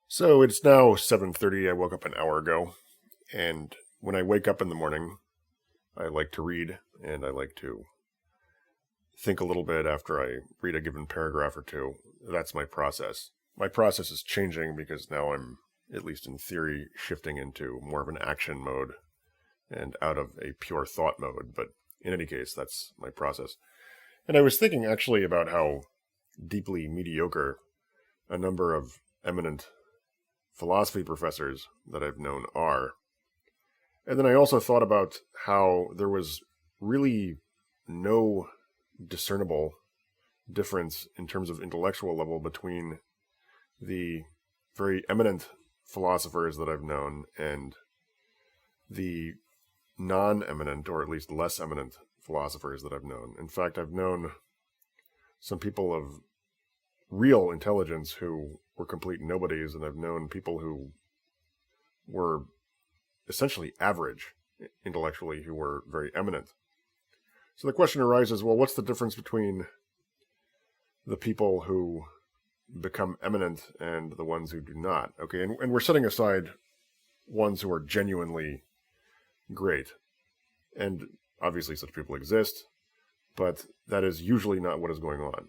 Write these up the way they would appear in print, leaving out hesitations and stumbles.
So it's now 7:30. I woke up an hour ago, and when I wake up in the morning, I like to read and I like to think a little bit after I read a given paragraph or two. That's my process. My process is changing because now I'm, at least in theory, shifting into more of an action mode and out of a pure thought mode, but in any case, that's my process. And I was thinking actually about how deeply mediocre a number of eminent philosophy professors that I've known are. And then I also thought about how there was really no discernible difference in terms of intellectual level between the very eminent philosophers that I've known and the non eminent, or at least less eminent, philosophers that I've known. In fact, I've known some people of real intelligence who were complete nobodies, and I've known people who were essentially average intellectually who were very eminent. So the question arises, well, what's the difference between the people who become eminent and the ones who do not? Okay, and we're setting aside ones who are genuinely great. And obviously such people exist, but that is usually not what is going on.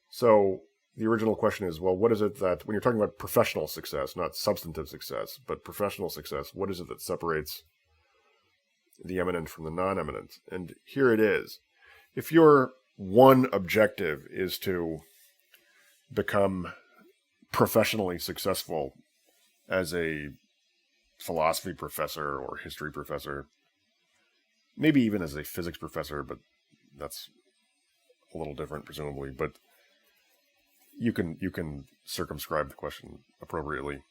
So the original question is, well, what is it that, when you're talking about professional success, not substantive success, but professional success, what is it that separates the eminent from the non-eminent? And here it is. If your one objective is to become professionally successful as a philosophy professor or history professor, maybe even as a physics professor, but that's a little different, presumably, but you can circumscribe the question appropriately.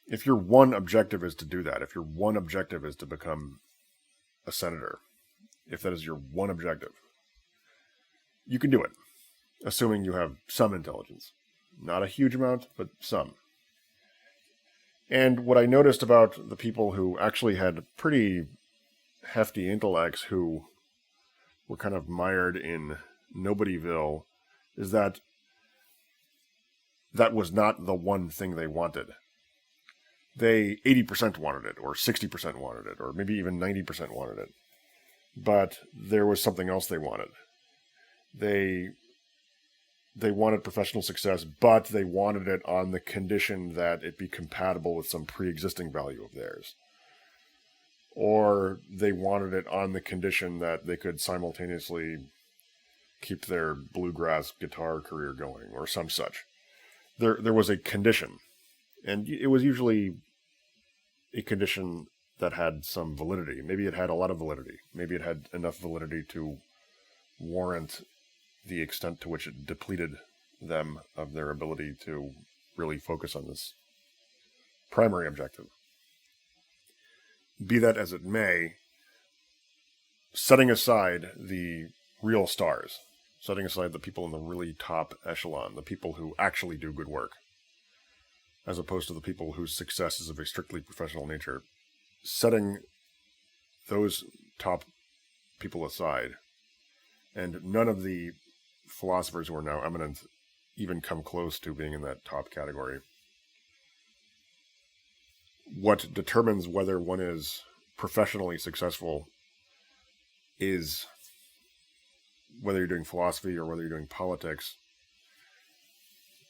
If your one objective is to do that, if your one objective is to become a senator, if that is your one objective, you can do it, assuming you have some intelligence. Not a huge amount, but some. And what I noticed about the people who actually had pretty hefty intellects who were kind of mired in Nobodyville is that that was not the one thing they wanted. They 80% wanted it, or 60% wanted it, or maybe even 90% wanted it. But there was something else they wanted. They wanted professional success, but they wanted it on the condition that it be compatible with some pre-existing value of theirs. Or they wanted it on the condition that they could simultaneously keep their bluegrass guitar career going, or some such. There was a condition, and it was usually a condition that had some validity. Maybe it had a lot of validity. Maybe it had enough validity to warrant the extent to which it depleted them of their ability to really focus on this primary objective. Be that as it may, setting aside the real stars, setting aside the people in the really top echelon, the people who actually do good work, as opposed to the people whose success is of a strictly professional nature, setting those top people aside, and none of the philosophers who are now eminent even come close to being in that top category. What determines whether one is professionally successful is whether you're doing philosophy or whether you're doing politics,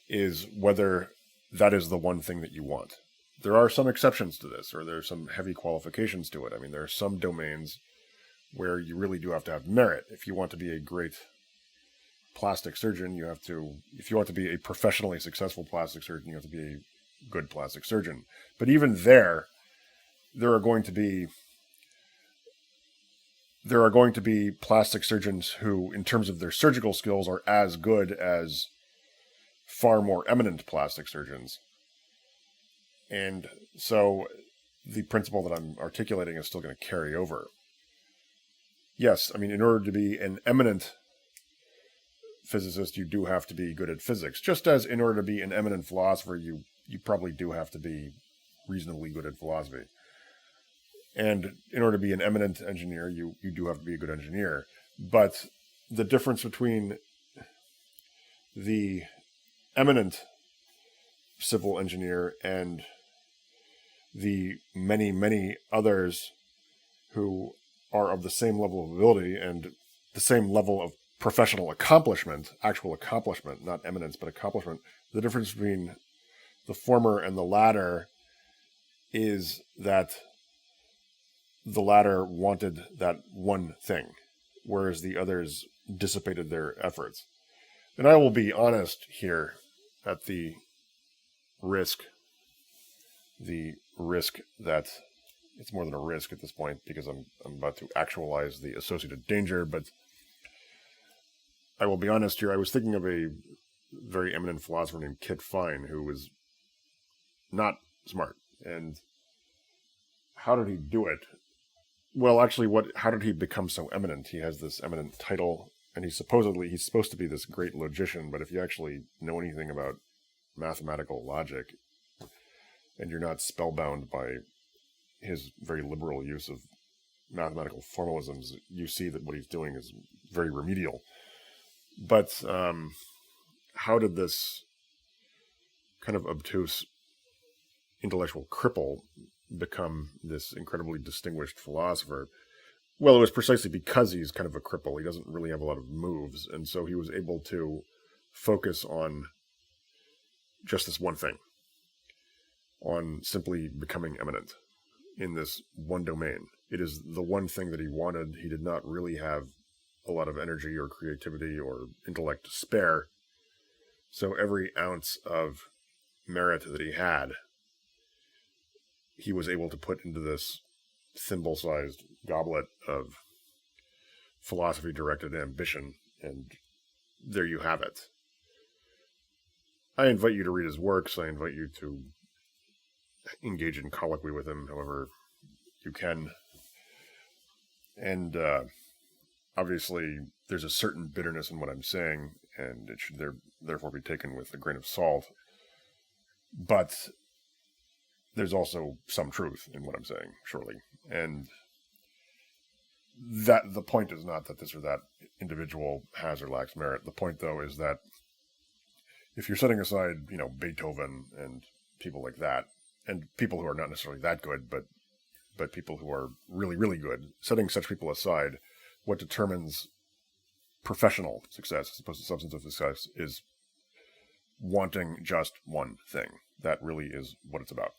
is whether that is the one thing that you want. There are some exceptions to this, or there are some heavy qualifications to it. I mean, there are some domains where you really do have to have merit. If you want to be a great plastic surgeon, if you want to be a professionally successful plastic surgeon, you have to be a good plastic surgeon. But even there are going to be plastic surgeons who, in terms of their surgical skills, are as good as far more eminent plastic surgeons. And so the principle that I'm articulating is still going to carry over. Yes, I mean, in order to be an eminent physicist, you do have to be good at physics. Just as in order to be an eminent philosopher, you probably do have to be reasonably good at philosophy. And in order to be an eminent engineer, you do have to be a good engineer. But the difference between the eminent civil engineer and the many, many others who are of the same level of ability and the same level of professional accomplishment, actual accomplishment, not eminence, but accomplishment. The difference between the former and the latter is that the latter wanted that one thing, whereas the others dissipated their efforts. And I will be honest here at the risk that it's more than a risk at this point because I'm about to actualize the associated danger, but I will be honest here. I was thinking of a very eminent philosopher named Kit Fine who was not smart. And how did he do it? Well, actually, how did he become so eminent? He has this eminent title, and he's supposed to be this great logician, but if you actually know anything about mathematical logic, and you're not spellbound by his very liberal use of mathematical formalisms, you see that what he's doing is very remedial. But how did this kind of obtuse intellectual cripple become this incredibly distinguished philosopher? Well, it was precisely because he's kind of a cripple. He doesn't really have a lot of moves, and so he was able to focus on just this one thing, on simply becoming eminent in this one domain. It is the one thing that he wanted. He did not really have a lot of energy or creativity or intellect to spare, so every ounce of merit that he had, he was able to put into this thimble-sized goblet of philosophy-directed ambition, and there you have it. I invite you to read his works. I invite you to engage in colloquy with him however you can. And obviously, there's a certain bitterness in what I'm saying, and it should therefore be taken with a grain of salt. But there's also some truth in what I'm saying, surely. And that the point is not that this or that individual has or lacks merit. The point, though, is that if you're setting aside, Beethoven and people like that, and people who are not necessarily that good, but people who are really, really good, setting such people aside, what determines professional success as opposed to substantive success is wanting just one thing. That really is what it's about.